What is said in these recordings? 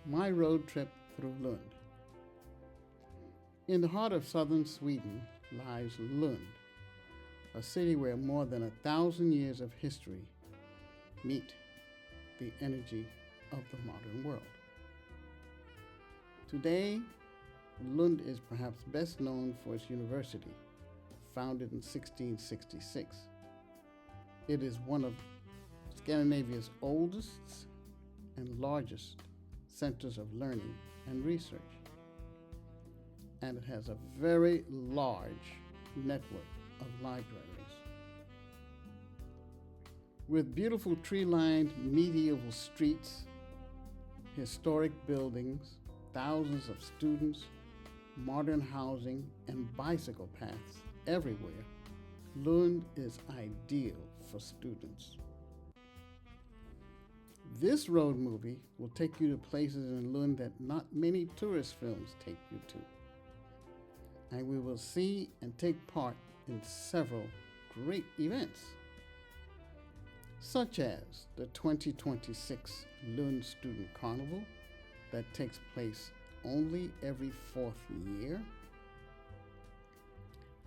my road trip through Lund. In the heart of southern Sweden lies Lund, a city where more than 1,000 years of history meet the energy of the modern world. Today, Lund is perhaps best known for its university, founded in 1666. It is one of Scandinavia's oldest and largest centers of learning and research. And it has a very large network of libraries. With beautiful tree-lined medieval streets, historic buildings, thousands of students, modern housing, and bicycle paths everywhere, Lund is ideal for students. This road movie will take you to places in Lund that not many tourist films take you to. And we will see and take part in several great events, such as the 2026 Lund Student Carnival that takes place only every fourth year.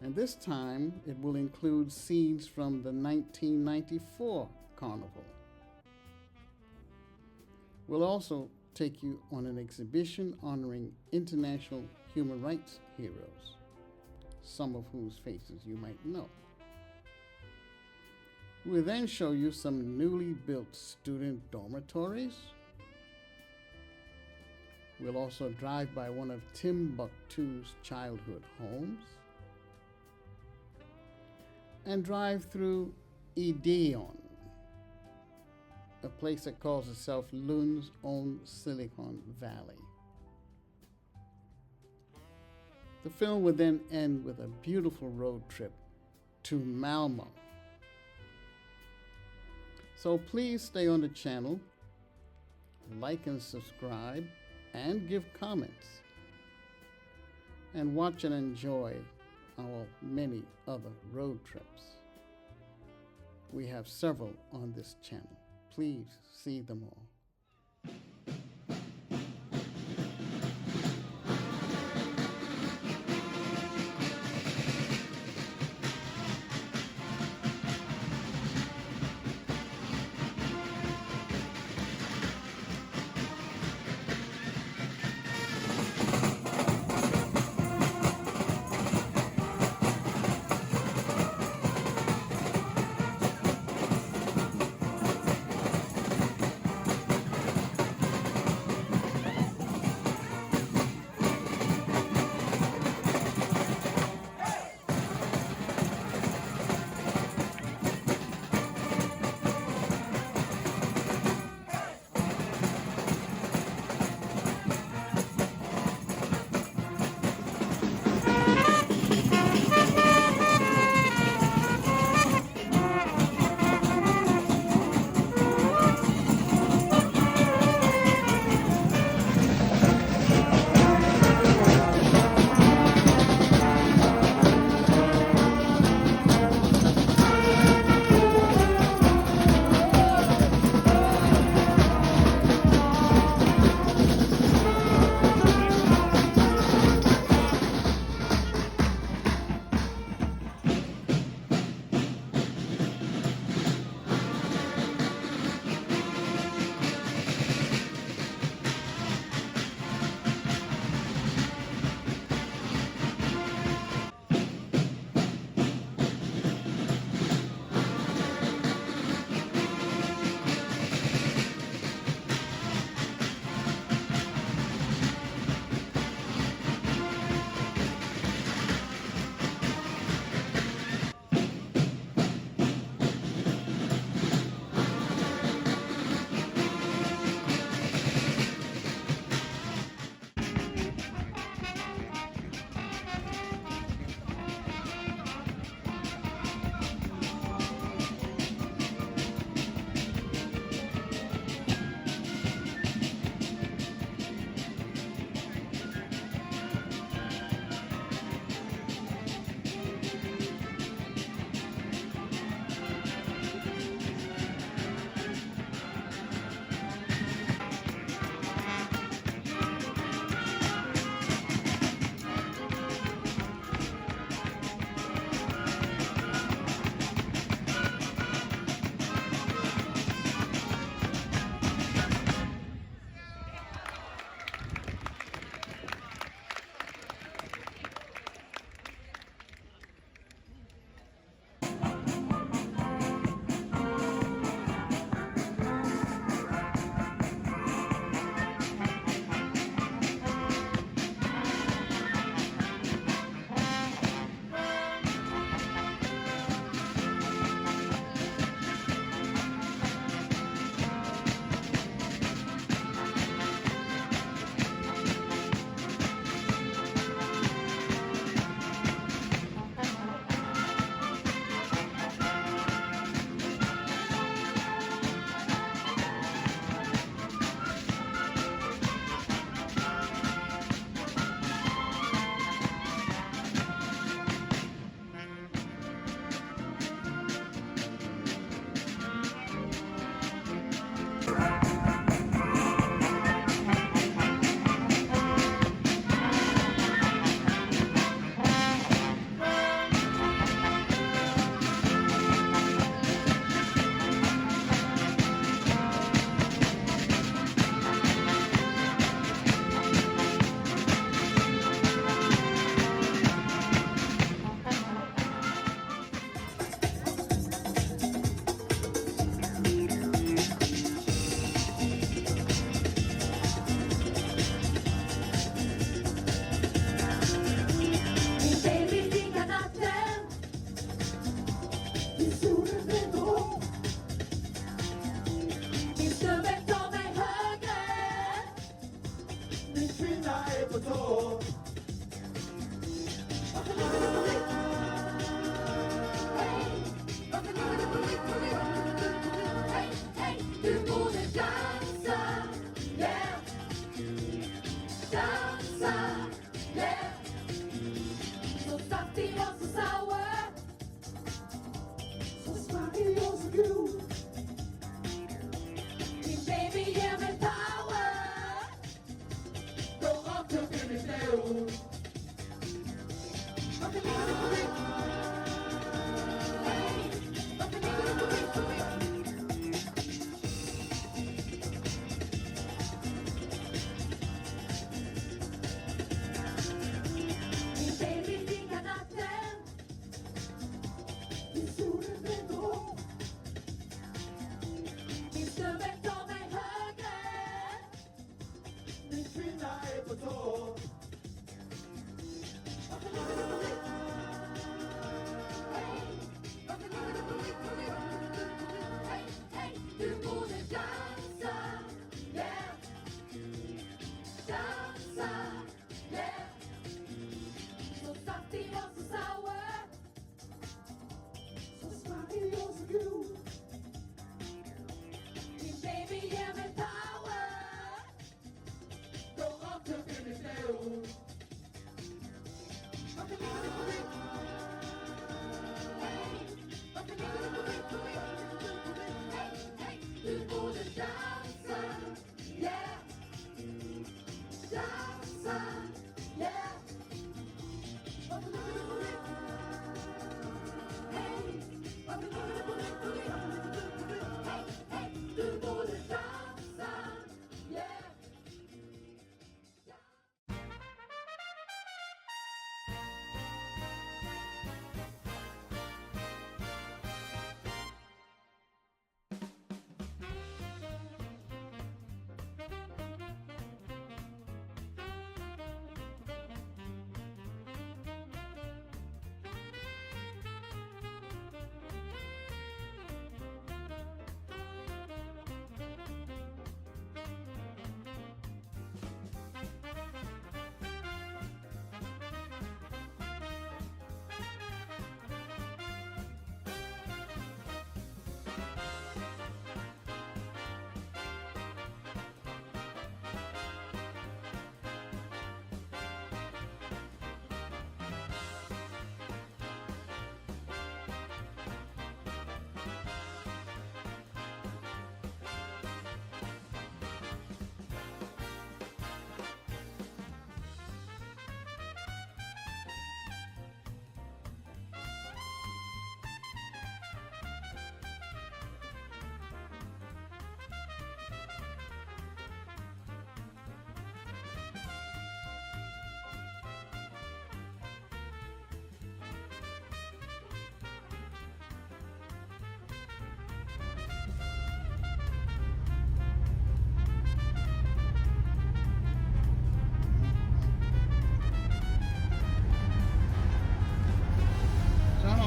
And this time it will include scenes from the 1994 Carnival. We'll also take you on an exhibition honoring international human rights heroes, some of whose faces you might know. We'll then show you some newly built student dormitories. We'll also drive by one of Timbuktu's childhood homes and drive through Ideon, a place that calls itself Lund's own Silicon Valley. The film would then end with a beautiful road trip to Malmo. So please stay on the channel, like and subscribe, and give comments, and watch and enjoy our many other road trips. We have several on this channel. Please see them all.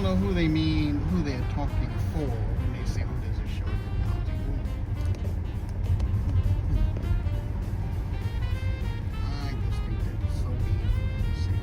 know who they mean, who they're talking for when they say, "Oh, there's a shortage of housing." I just think that it's so easy to say.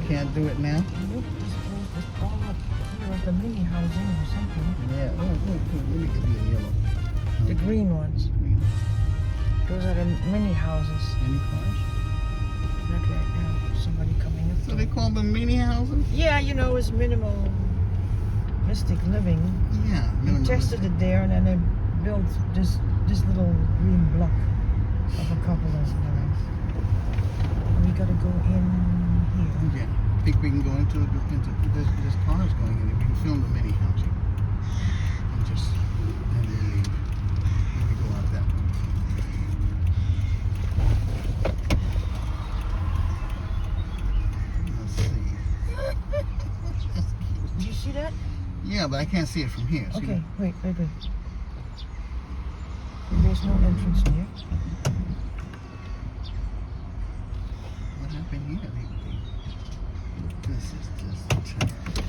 Can't do it now? Nope, this all up here is the mini housing or something. Yeah. Oh, let me get the yellow. The green ones. Green. Those are the mini houses. Any cars? Not right now. Somebody coming up. So they call them mini houses? Yeah, you know, it's minimal mystic living. Yeah. They tested it there and then they built this little green block of a couple of guys. And we gotta go in here. Yeah. I think we can go into this car is going in. We can film the mini housing. And just and then leave. Then we go out that way. Let's see. Do you see that? Yeah, but I can't see it from here. See Okay, that? wait. There's no entrance there. What happened here? This is just terrible.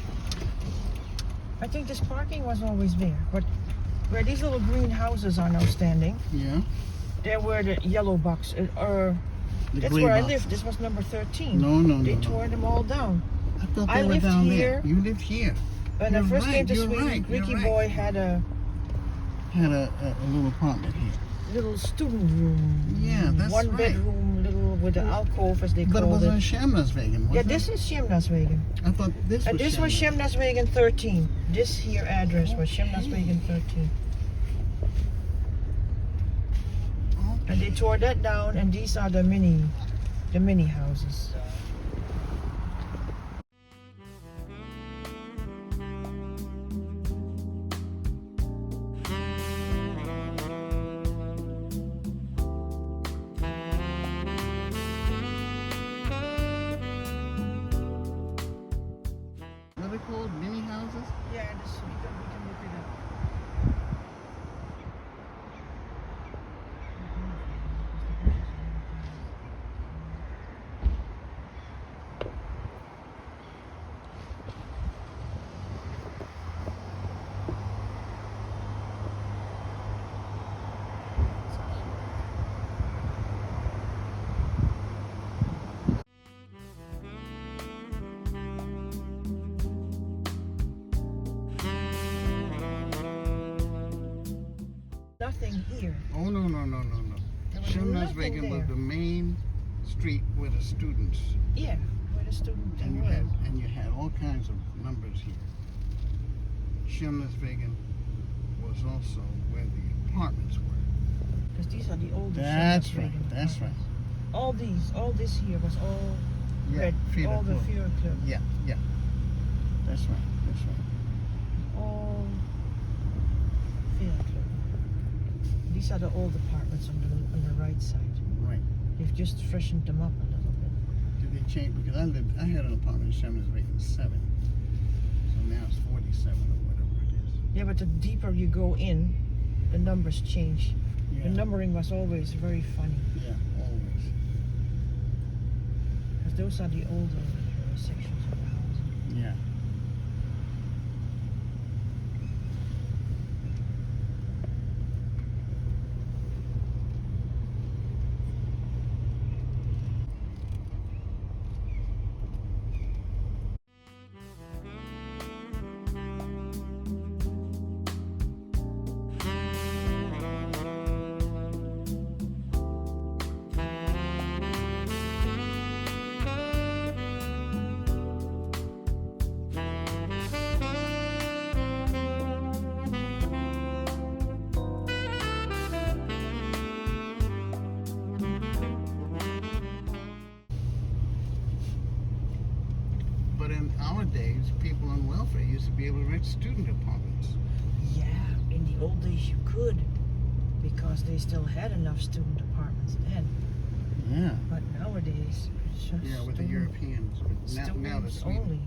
I think this parking was always there, but where these little green houses are now standing, Yeah. there were the yellow box, or The that's green where I boxes. lived. This was number 13. No. They tore them all down. I thought I they were lived down here. there. You lived here. When I You're first right, came to you're Sweden, right, you're Ricky right. Boy had a Had a little apartment here. little student room. Yeah, that's one right. bedroom, little with an alcove as they But it called was it. on Scandinavia, wasn't Yeah, it? this is Schemnaswegen. I thought this was This was Schemnaswegen 13. This here address was Schemnaswegen 13. And they tore that down, and these are the mini houses. What are they called? Mini houses? Yeah, we can look it up. Nothing here. Oh, no. There was Schemnaswegen nothing was there. the main street where the students, Yeah, where the student and were. you had all kinds of numbers here. Schemnaswegen was also where the apartments were. Because these are the oldest. That's right. Schemnaswegen That's right. apartments. All this here was all Yeah, red. Feeder All the Club. Fear Club. Yeah. That's right. All Fear Club. These are the old apartments on the right side. Right. They've just freshened them up a little bit. Did they change? Because I had an apartment in Schemnaswegen 7. So now it's 47 or whatever it is. Yeah, but the deeper you go in, the numbers change. Yeah. The numbering was always very funny. Yeah, always. Because those are the older sections of the house. Yeah. But in our days, people on welfare used to be able to rent student apartments. Yeah, in the old days you could, because they still had enough student apartments then. Yeah. But nowadays, it's just Yeah, with the Europeans. But now students only.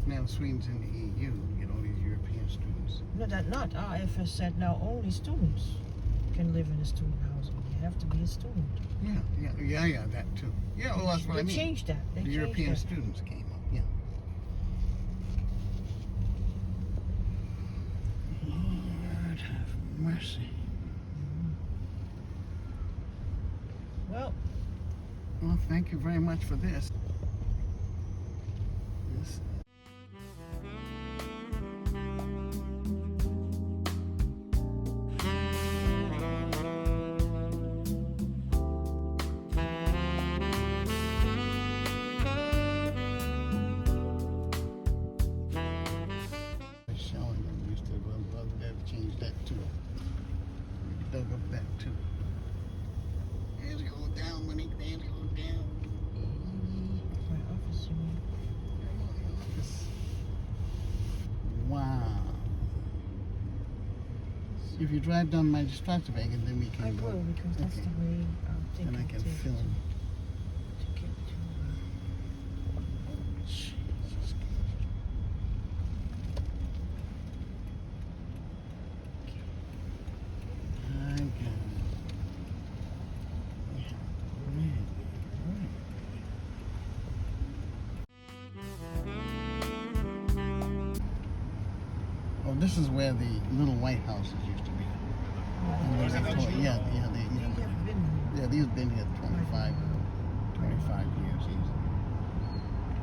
Now Sweden's in the EU. You get all these European students. No, that not. IFS said now only students can live in a student housing. You have to be a student. Yeah, that too. Yeah, well, that's what I mean. They changed that. The European students came up, yeah. Lord have mercy. Well, thank you very much for this. Change that too. We dug up that too. There's it go down, Monique. There's it go down. my office, you mean? Wow. If you drive down Magistratsvägen, then we can I go. will, because that's the way I'm thinking. And I can to film. get to. Jesus. I got it. Oh, this is where the little white houses used to be. And these have been here. Yeah, these have been here 25 years easily.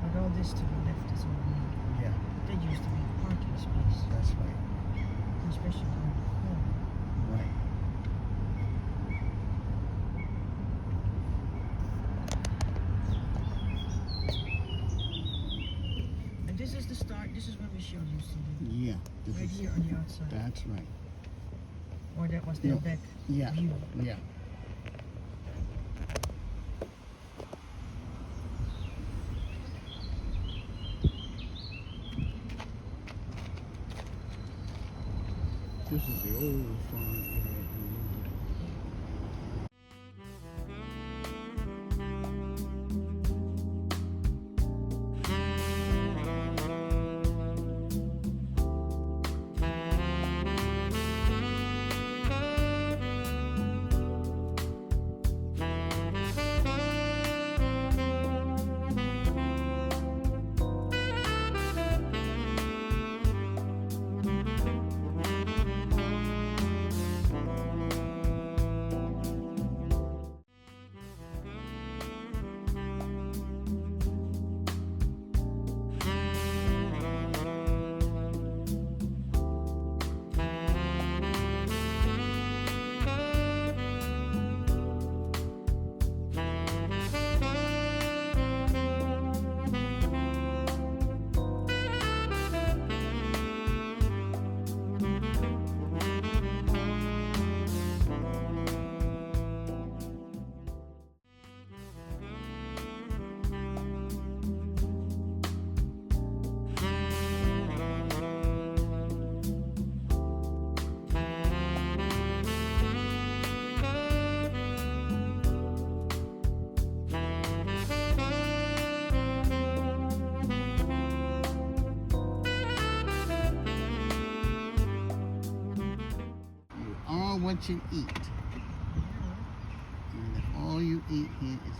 But all this to the left is all new. Yeah, That used to be a parking space, that's right. especially on the corner. Right. And this is the start. This is where Michelle used to live. Yeah. Right here on the outside. That's right. Or that was their back Yeah. view. Yeah. This is the old farm area in Lund. What you eat. And if all you eat here is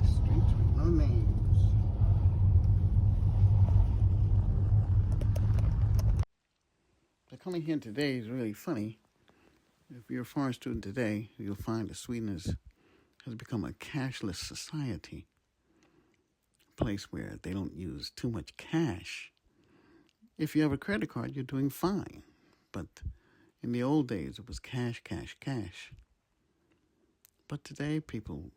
streets with no names. So coming here today is really funny. If you're a foreign student today, you'll find that Sweden has become a cashless society. A place where they don't use too much cash. If you have a credit card, you're doing fine. But in the old days, it was cash, cash, cash. But today, people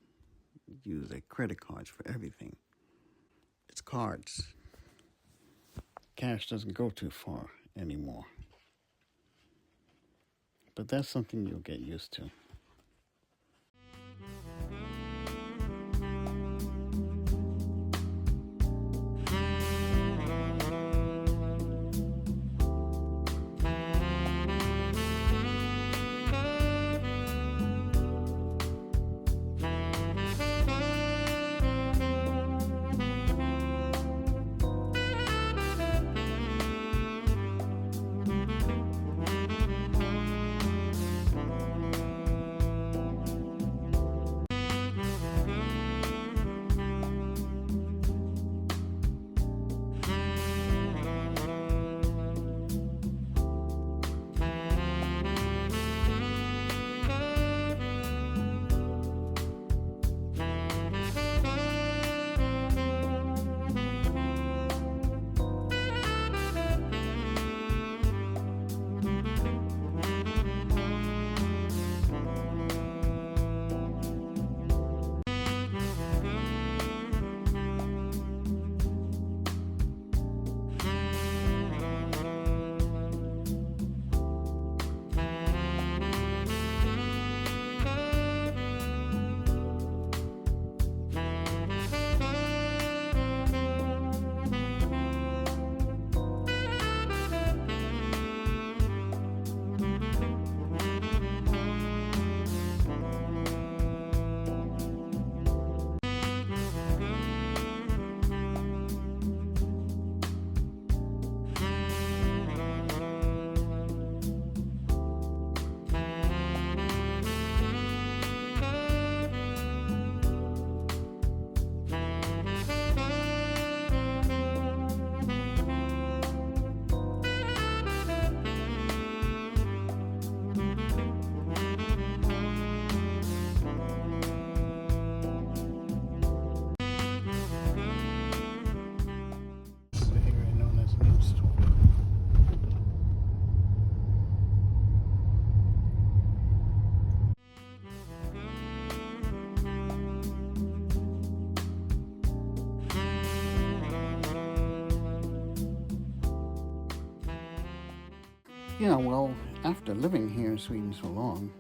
use their credit cards for everything. It's cards. Cash doesn't go too far anymore. but that's something you'll get used to. Yeah, well, after living here in Sweden so long,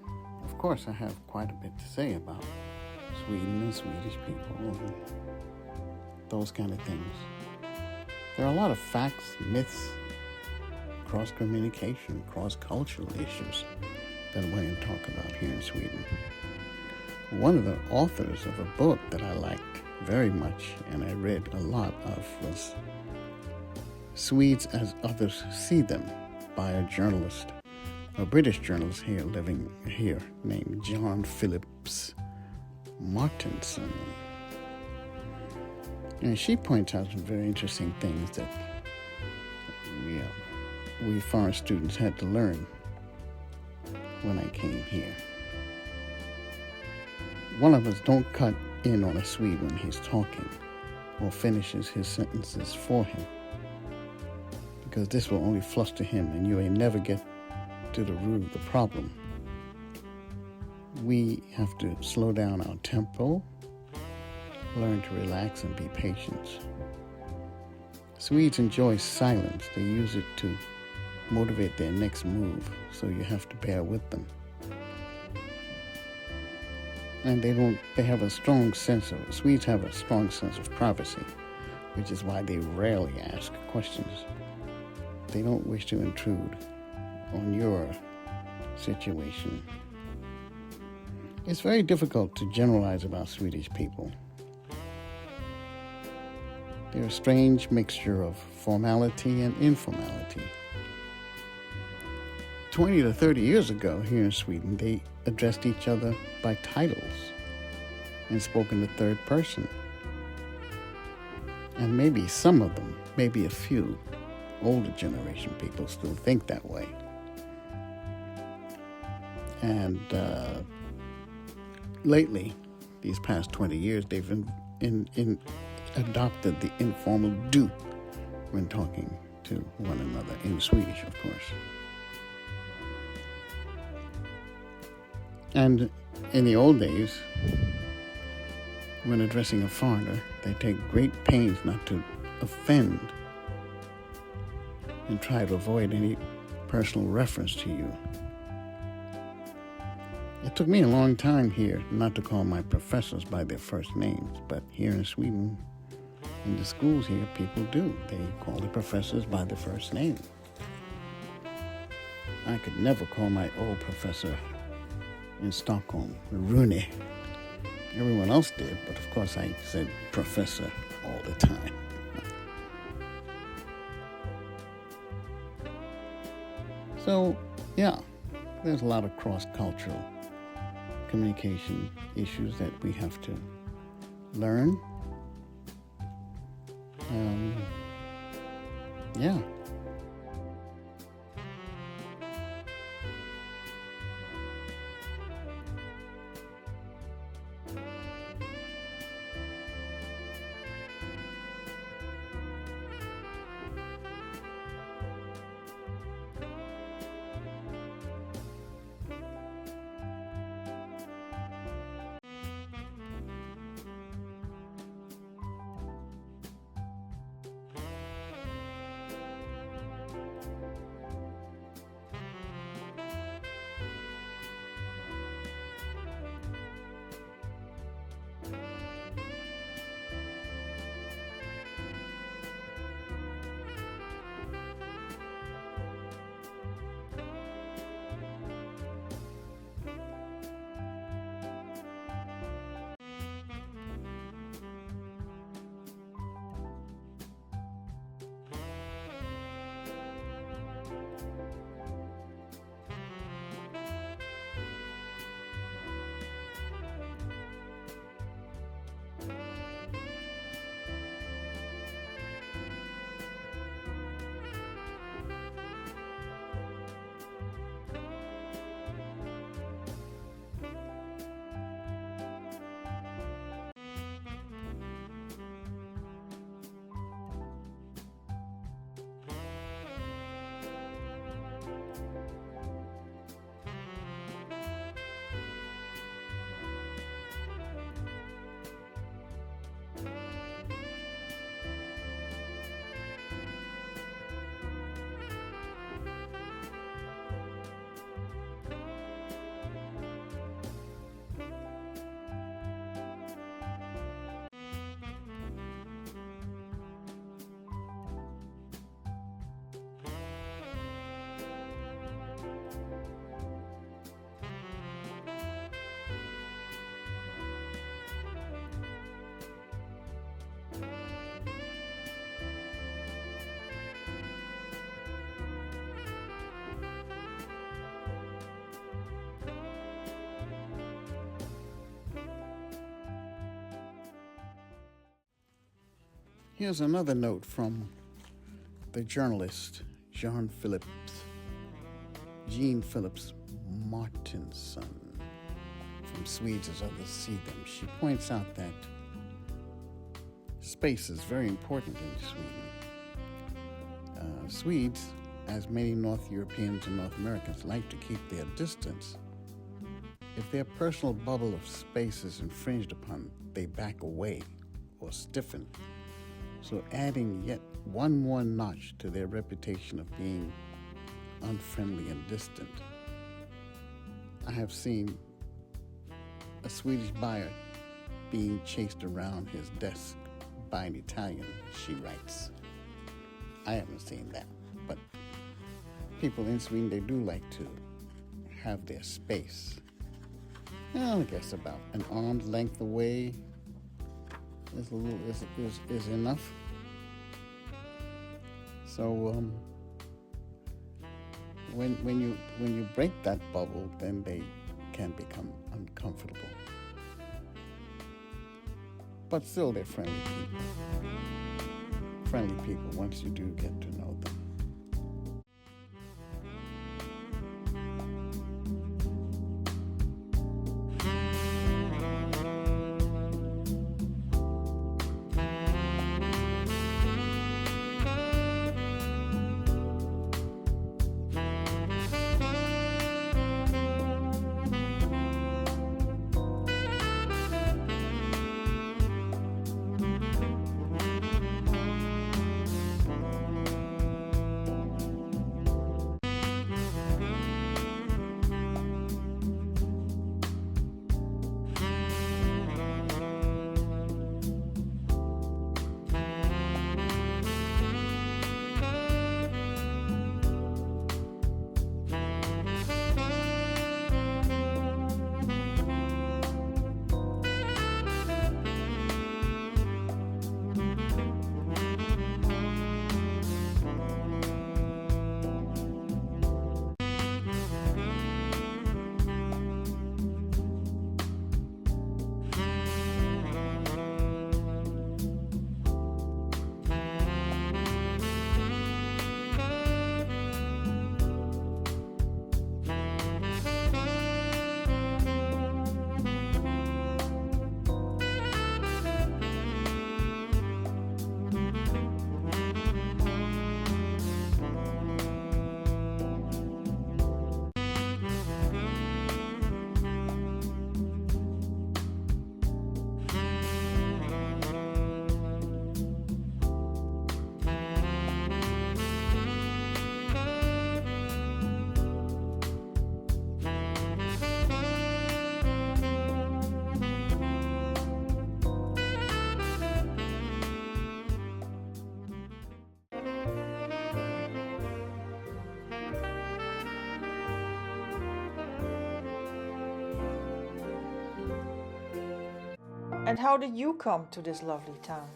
of course I have quite a bit to say about Sweden and Swedish people and those kind of things. There are a lot of facts, myths, cross-communication, cross-cultural issues that we're going to talk about here in Sweden. One of the authors of a book that I liked very much and I read a lot of was Swedes as Others See Them by a journalist, a British journalist here living here named John Phillips Martinson. And she points out some very interesting things that we foreign students had to learn when I came here. One of us don't cut in on a Swede when he's talking or finishes his sentences for him, because this will only fluster him and you may never get to the root of the problem. We have to slow down our tempo, learn to relax and be patient. Swedes enjoy silence. They use it to motivate their next move, so you have to bear with them. And Swedes have a strong sense of privacy, which is why they rarely ask questions. They don't wish to intrude on your situation. It's very difficult to generalize about Swedish people. They're a strange mixture of formality and informality. 20 to 30 years ago here in Sweden, they addressed each other by titles and spoke in the third person. And maybe some of them, maybe a few older generation people still think that way. And lately, these past 20 years, they've adopted the informal du when talking to one another, in Swedish, of course. And in the old days, when addressing a foreigner, they take great pains not to offend and try to avoid any personal reference to you. It took me a long time here not to call my professors by their first names, but here in Sweden, in the schools here, people do. They call the professors by their first name. I could never call my old professor in Stockholm Rune. Everyone else did, but of course I said professor all the time. So, yeah, there's a lot of cross-cultural communication issues that we have to learn. Yeah. Here's another note from the journalist Jean Philips Martinsson from Swedes as Others See Them. She points out that space is very important in Sweden. Swedes, as many North Europeans and North Americans, like to keep their distance. If their personal bubble of space is infringed upon, they back away or stiffen. So adding yet one more notch to their reputation of being unfriendly and distant. I have seen a Swedish buyer being chased around his desk by an Italian, she writes. I haven't seen that, but people in Sweden, they do like to have their space. Well, I guess about an arm's length away is enough. So when you break that bubble, then they can become uncomfortable. But still, they're friendly people. Friendly people once you do get to know them. And how did you come to this lovely town?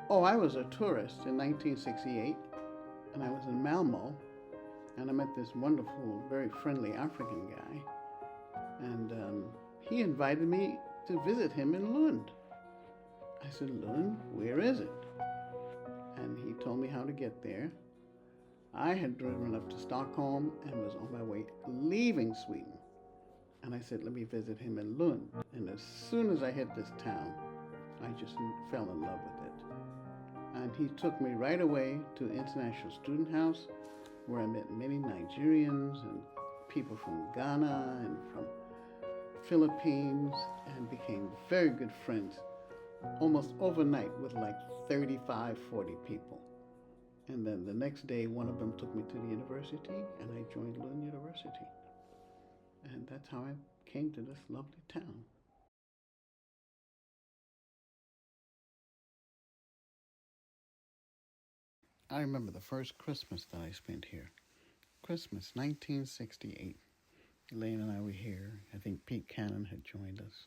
Oh, I was a tourist in 1968, and I was in Malmo, and I met this wonderful, very friendly African guy, and he invited me to visit him in Lund. I said, Lund, where is it? And he told me how to get there. I had driven up to Stockholm and was on my way leaving Sweden. And I said, let me visit him in Lund. And as soon as I hit this town, I just fell in love with it. And he took me right away to International Student House, where I met many Nigerians and people from Ghana and from Philippines, and became very good friends almost overnight with like 35, 40 people. And then the next day, one of them took me to the university, and I joined Lund University. And that's how I came to this lovely town. I remember the first Christmas that I spent here. Christmas 1968. Elaine and I were here. I think Pete Cannon had joined us.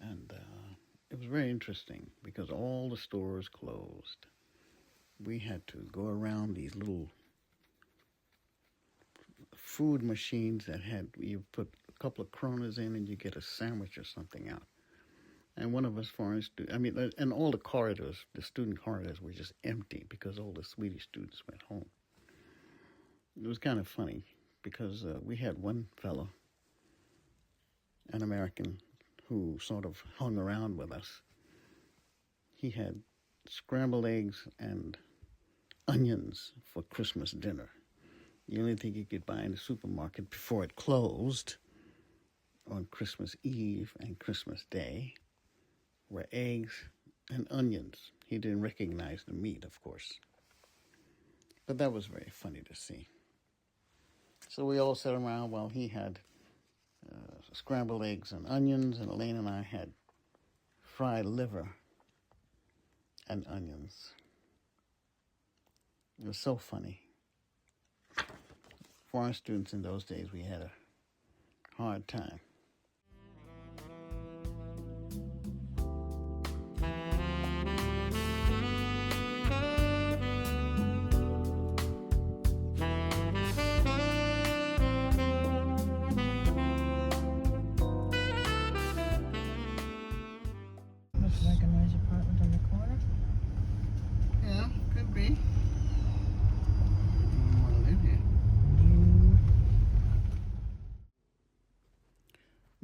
And it was very interesting because all the stores closed. We had to go around these little food machines that had, you put a couple of kronas in and you get a sandwich or something out. And one of us foreign students, and all the corridors, the student corridors were just empty because all the Swedish students went home. It was kind of funny because we had one fellow, an American, who sort of hung around with us. He had scrambled eggs and onions for Christmas dinner. The only thing you could buy in the supermarket before it closed on Christmas Eve and Christmas Day were eggs and onions. He didn't recognize the meat, of course. But that was very funny to see. So we all sat around while he had scrambled eggs and onions, and Elaine and I had fried liver and onions. It was so funny. Foreign students in those days, we had a hard time. Looks like a nice apartment on the corner. Yeah, could be. I want to live here.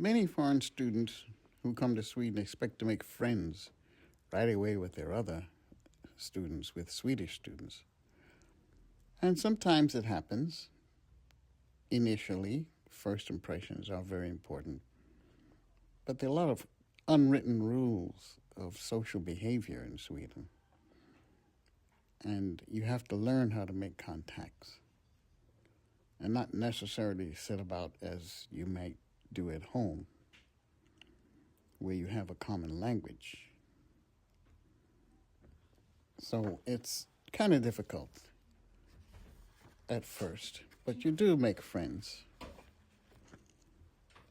Many foreign students who come to Sweden expect to make friends right away with their other students, with Swedish students. And sometimes it happens. Initially, first impressions are very important. But there are a lot of unwritten rules of social behavior in Sweden. And you have to learn how to make contacts and not necessarily sit about as you might do at home, where you have a common language. So it's kind of difficult at first, but you do make friends.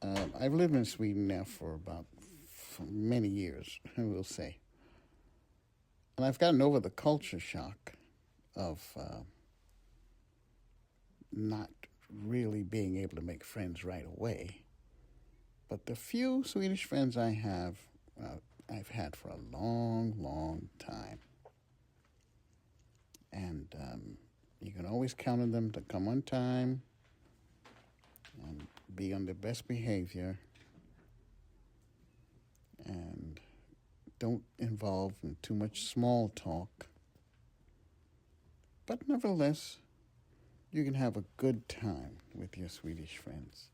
I've lived in Sweden now for many years, I will say. And I've gotten over the culture shock of not really being able to make friends right away. But the few Swedish friends I have, I've had for a long, long time. And you can always count on them to come on time and be on their best behavior and don't involve in too much small talk. But nevertheless, you can have a good time with your Swedish friends.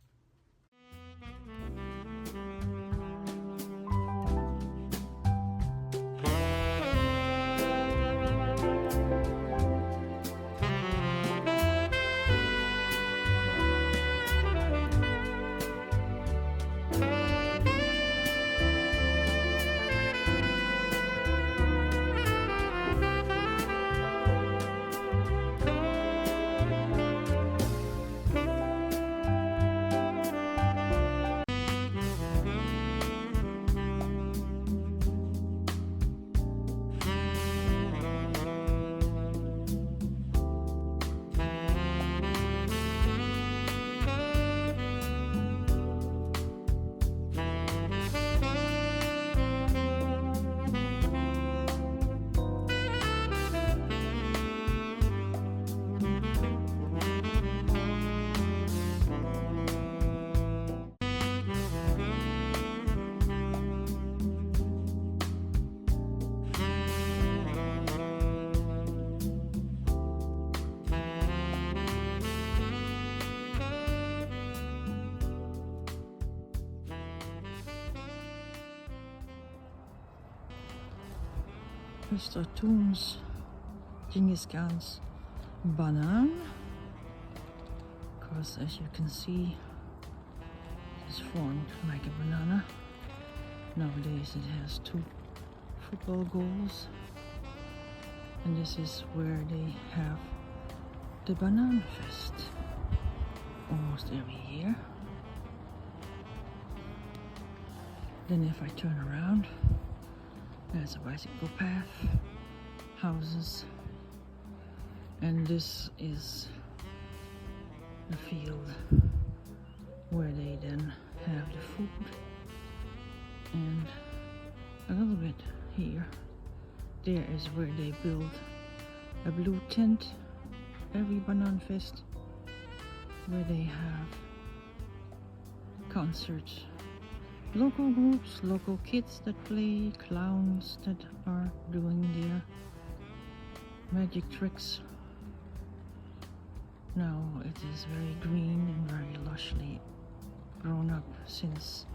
Mr. Toon's Genghis Khan's banana, because as you can see, it's formed like a banana. Nowadays it has 2 football goals, and this is where they have the Banana Fest almost every year. Then if I turn around, there's a bicycle path, houses, and this is the field where they then have the food. And a little bit here, there is where they build a blue tent every Banana Fest, where they have concerts, local groups, local kids that play, clowns that are doing their magic tricks. Now it is very green and very lushly grown up since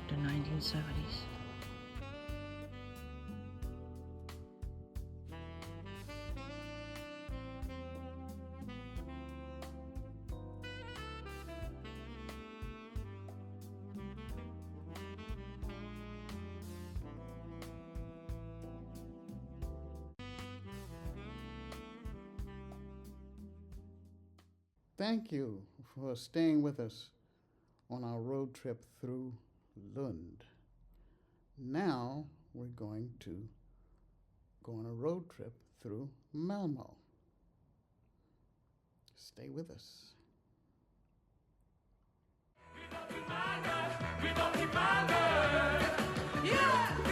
the 1970s. Thank you for staying with us on our road trip through Lund. Now we're going to go on a road trip through Malmo. Stay with us. Yeah!